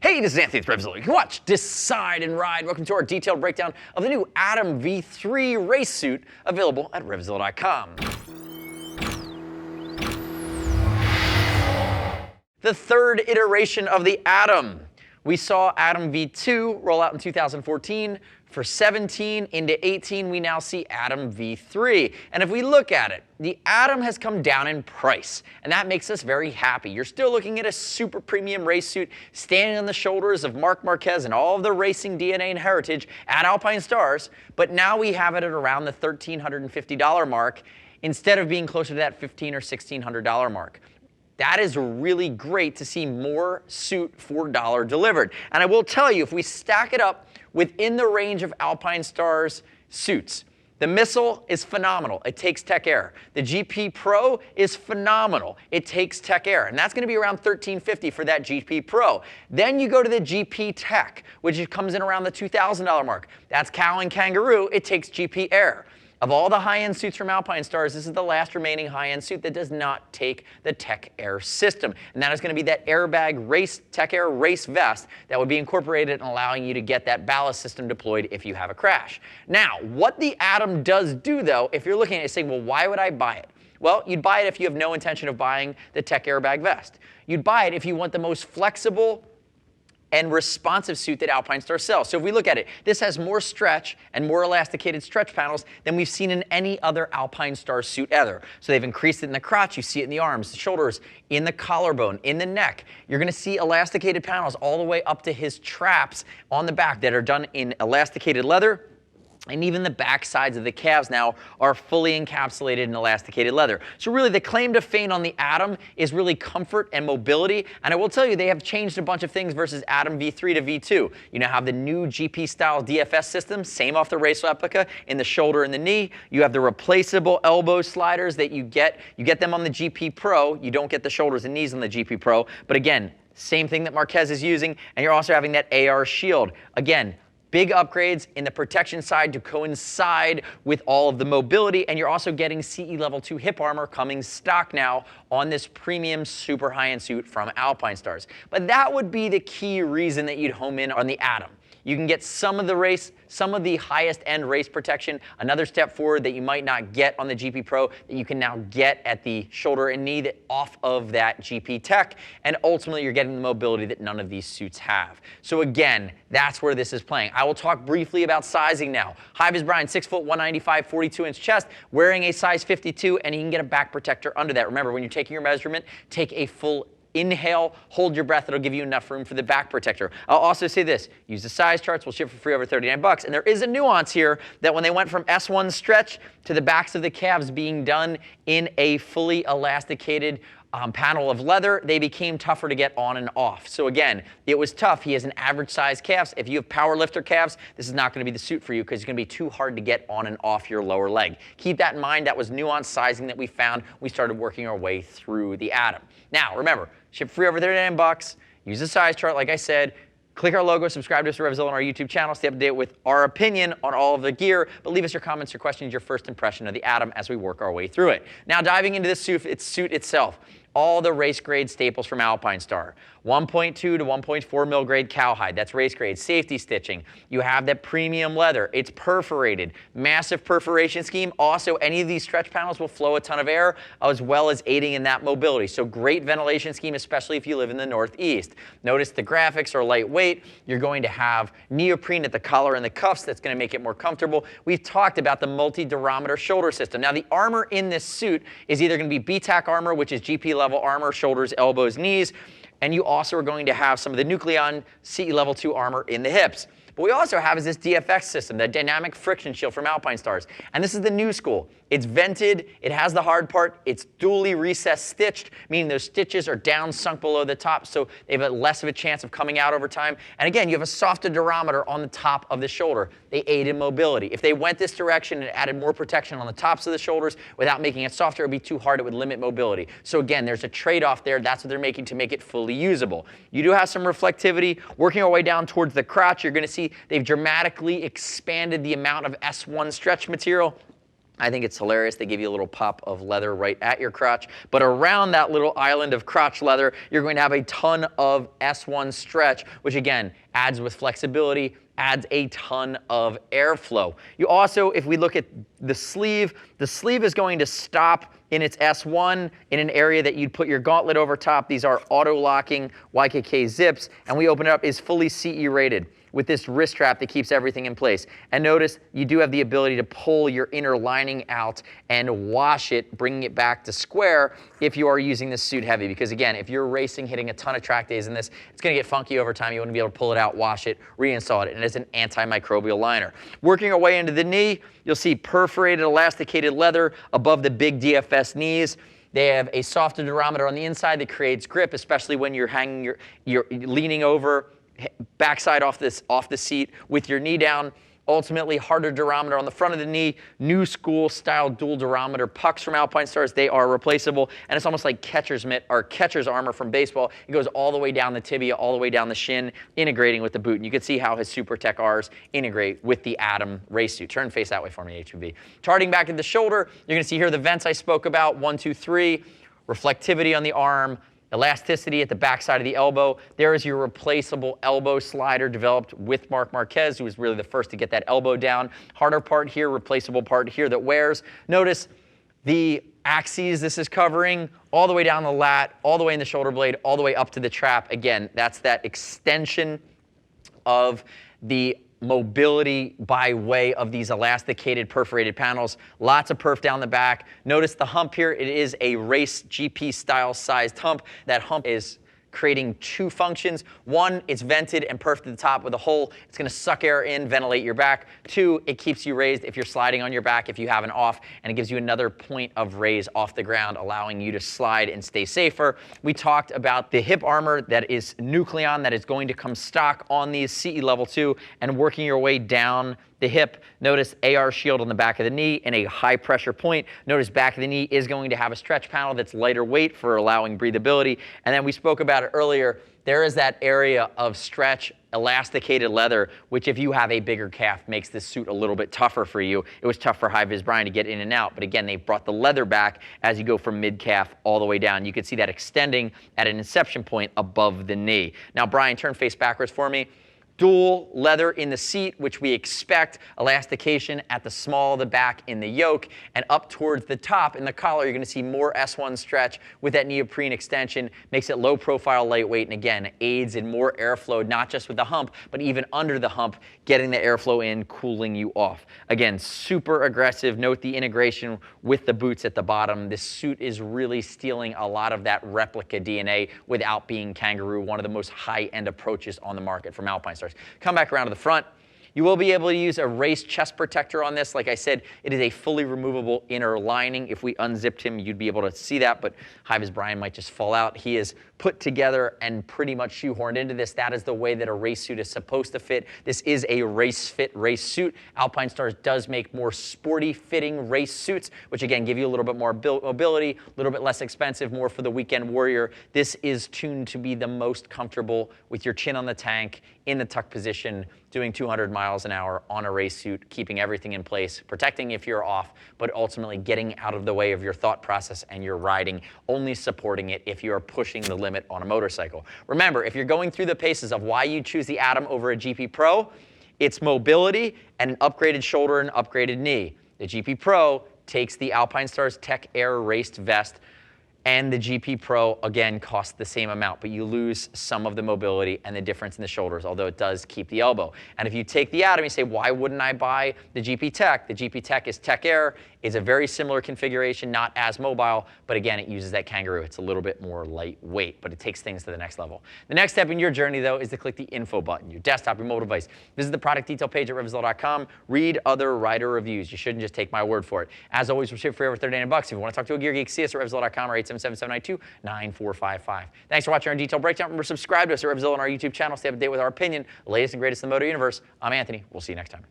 Hey, this is Anthony with RevZilla. You can watch, decide, and ride. Welcome to our detailed breakdown of the new Atem V3 race suit available at RevZilla.com. The third iteration of the Atem. We saw Atem V2 roll out in 2014. For 17 into 18, we now see Atem V3. And if we look at it, the Atem has come down in price, and that makes us very happy. You're still looking at a super premium race suit standing on the shoulders of Marc Marquez and all of the racing DNA and heritage at Alpinestars, but now we have it at around the $1,350 mark instead of being closer to that $1,500 or $1,600 mark. That is really great to see more suit for dollar delivered. And I will tell you, if we stack it up within the range of Alpinestars suits, the Missile is phenomenal. It takes TechAir. The GP Pro is phenomenal. It takes TechAir. And that's going to be around $1,350 for that GP Pro. Then you go to the GP Tech, which comes in around the $2,000 mark. That's Cow and Kangaroo. It takes GP-R. Of all the high-end suits from Alpinestars, this is the last remaining high-end suit that does not take the TechAir system. And that is going to be that airbag race, TechAir race vest that would be incorporated and allowing you to get that ballast system deployed if you have a crash. Now, what the Atem does do, though, if you're looking at it saying, well, why would I buy it? Well, you'd buy it if you have no intention of buying the Tech airbag vest. You'd buy it if you want the most flexible and responsive suit that Alpinestars sells. So if we look at it, this has more stretch and more elasticated stretch panels than we've seen in any other Alpinestars suit ever. So they've increased it in the crotch, you see it in the arms, the shoulders, in the collarbone, in the neck. You're gonna see elasticated panels all the way up to his traps on the back that are done in elasticated leather. And even the back sides of the calves now are fully encapsulated in elasticated leather. So really the claim to fame on the Atem is really comfort and mobility. And I will tell you, they have changed a bunch of things versus Atem V3 to V2. You now have the new GP style DFS system, same off the race replica, in the shoulder and the knee. You have the replaceable elbow sliders that you get them on the GP Pro. You don't get the shoulders and knees on the GP Pro. But again, same thing that Marquez is using. And you're also having that AR shield. Again, big upgrades in the protection side to coincide with all of the mobility, and you're also getting CE Level 2 hip armor coming stock now on this premium super high-end suit from Alpinestars. But that would be the key reason that you'd home in on the Atem. You can get some of the highest end race protection, another step forward that you might not get on the GP Pro that you can now get at the shoulder and knee off of that GP Tech, and ultimately you're getting the mobility that none of these suits have. So again, that's where this is playing. I will talk briefly about sizing now. Hi, is Brian, 6 foot, 195, 42-inch chest, wearing a size 52, and you can get a back protector under that. Remember, when you're taking your measurement, take a full inhale, hold your breath. It'll give you enough room for the back protector. I'll also say this, use the size charts. We'll ship for free over 39 bucks. And there is a nuance here that when they went from S1 stretch to the backs of the calves being done in a fully elasticated panel of leather, they became tougher to get on and off. So again, it was tough. He has an average size calves. If you have power lifter calves, this is not going to be the suit for you because it's going to be too hard to get on and off your lower leg. Keep that in mind. That was nuanced sizing that we found. We started working our way through the Atem. Now, remember, ship free over 39 bucks. Use the size chart, like I said. Click our logo, subscribe to us at RevZilla on our YouTube channel, stay up to date with our opinion on all of the gear, but leave us your comments or questions, your first impression of the Atem as we work our way through it. Now diving into this suit itself, all the race grade staples from Alpinestars. 1.2 to 1.4 mil grade cowhide, that's race grade. Safety stitching, you have that premium leather. It's perforated, massive perforation scheme. Also, any of these stretch panels will flow a ton of air as well as aiding in that mobility. So great ventilation scheme, especially if you live in the Northeast. Notice the graphics are lightweight. You're going to have neoprene at the collar and the cuffs. That's going to make it more comfortable. We've talked about the multi-durometer shoulder system. Now the armor in this suit is either going to be BTAC armor, which is GP level armor, shoulders, elbows, knees, and you also are going to have some of the Nucleon CE Level 2 armor in the hips. What we also have is this DFX system, the dynamic friction shield from Alpinestars. And this is the new school. It's vented, it has the hard part, it's dually recessed stitched, meaning those stitches are down sunk below the top, so they have less of a chance of coming out over time. And again, you have a softer durometer on the top of the shoulder. They aid in mobility. If they went this direction and added more protection on the tops of the shoulders without making it softer, it would be too hard, it would limit mobility. So again, there's a trade-off there. That's what they're making to make it fully usable. You do have some reflectivity. Working our way down towards the crotch, you're gonna see they've dramatically expanded the amount of S1 stretch material. I think it's hilarious. They give you a little pop of leather right at your crotch. But around that little island of crotch leather, you're going to have a ton of S1 stretch, which again, adds with flexibility, adds a ton of airflow. You also, if we look at the sleeve is going to stop in its S1 in an area that you'd put your gauntlet over top. These are auto-locking YKK zips, and we open it up, is fully CE rated with this wrist strap that keeps everything in place. And notice you do have the ability to pull your inner lining out and wash it, bringing it back to square if you are using this suit heavy. Because again, if you're racing, hitting a ton of track days in this, it's gonna get funky over time. You want to be able to pull it out, wash it, reinstall it, and it's an antimicrobial liner. Working our way into the knee, you'll see perforated elasticated leather above the big DFS knees. They have a softer durometer on the inside that creates grip, especially when you're hanging, you're leaning over, backside off the seat with your knee down. Ultimately, harder durometer on the front of the knee, new school style dual durometer pucks from Alpinestars. They are replaceable, and it's almost like catcher's mitt or catcher's armor from baseball. It goes all the way down the tibia, all the way down the shin, integrating with the boot. And you can see how his Super Tech Rs integrate with the Atem race suit. Turn face that way for me, HUV. Charting back at the shoulder, you're gonna see here the vents I spoke about, 1, 2, 3, reflectivity on the arm, elasticity at the backside of the elbow. There is your replaceable elbow slider developed with Marc Marquez, who was really the first to get that elbow down. Harder part here, replaceable part here that wears. Notice the axes this is covering, all the way down the lat, all the way in the shoulder blade, all the way up to the trap. Again, that's that extension of the mobility by way of these elasticated perforated panels. Lots of perf down the back. Notice the hump here. It is a race GP style sized hump. That hump is creating two functions. One, it's vented and perfed at the top with a hole. It's gonna suck air in, ventilate your back. Two, it keeps you raised if you're sliding on your back, if you have an off, and it gives you another point of raise off the ground, allowing you to slide and stay safer. We talked about the hip armor that is Nucleon, that is going to come stock on these CE level 2, and working your way down the hip. Notice AR shield on the back of the knee and a high pressure point. Notice back of the knee is going to have a stretch panel that's lighter weight for allowing breathability. And then we spoke about it earlier, there is that area of stretch elasticated leather, which if you have a bigger calf makes this suit a little bit tougher for you. It was tough for High-Vis Brian to get in and out, but again, they brought the leather back as you go from mid-calf all the way down. You can see that extending at an inception point above the knee. Now, Brian, turn face backwards for me. Dual leather in the seat, which we expect, elastication at the small of the back in the yoke, and up towards the top in the collar, you're gonna see more S1 stretch with that neoprene extension, makes it low profile, lightweight, and again, aids in more airflow, not just with the hump, but even under the hump, getting the airflow in, cooling you off. Again, super aggressive. Note the integration with the boots at the bottom. This suit is really stealing a lot of that replica DNA without being kangaroo, one of the most high-end approaches on the market from Alpinestars. Come back around to the front. You will be able to use a race chest protector on this. Like I said, it is a fully removable inner lining. If we unzipped him, you'd be able to see that, but High-Vis Brian might just fall out. He is put together and pretty much shoehorned into this. That is the way that a race suit is supposed to fit. This is a race fit race suit. Alpinestars does make more sporty fitting race suits, which again, give you a little bit more mobility, a little bit less expensive, more for the weekend warrior. This is tuned to be the most comfortable with your chin on the tank, in the tuck position, doing 200 miles an hour on a race suit, keeping everything in place, protecting if you're off, but ultimately getting out of the way of your thought process and your riding, only supporting it if you are pushing the limit on a motorcycle. Remember, if you're going through the paces of why you choose the Atem over a GP Pro, it's mobility and an upgraded shoulder and upgraded knee. The GP Pro takes the Alpinestars TechAir raced vest, and the GP Pro, again, costs the same amount, but you lose some of the mobility and the difference in the shoulders, although it does keep the elbow. And if you take the Atem, you say, why wouldn't I buy the GP Tech? The GP Tech is TechAir. It's a very similar configuration, not as mobile, but again, it uses that kangaroo. It's a little bit more lightweight, but it takes things to the next level. The next step in your journey, though, is to click the info button, your desktop, your mobile device. Visit the product detail page at RevZilla.com. Read other rider reviews. You shouldn't just take my word for it. As always, we're shipped for over $39. If you want to talk to a gear geek, see us at RevZilla.com or 877-792-9455. Thanks for watching our detailed breakdown. Remember, subscribe to us at RevZilla on our YouTube channel. Stay up to date with our opinion, the latest and greatest in the motor universe. I'm Anthony. We'll see you next time.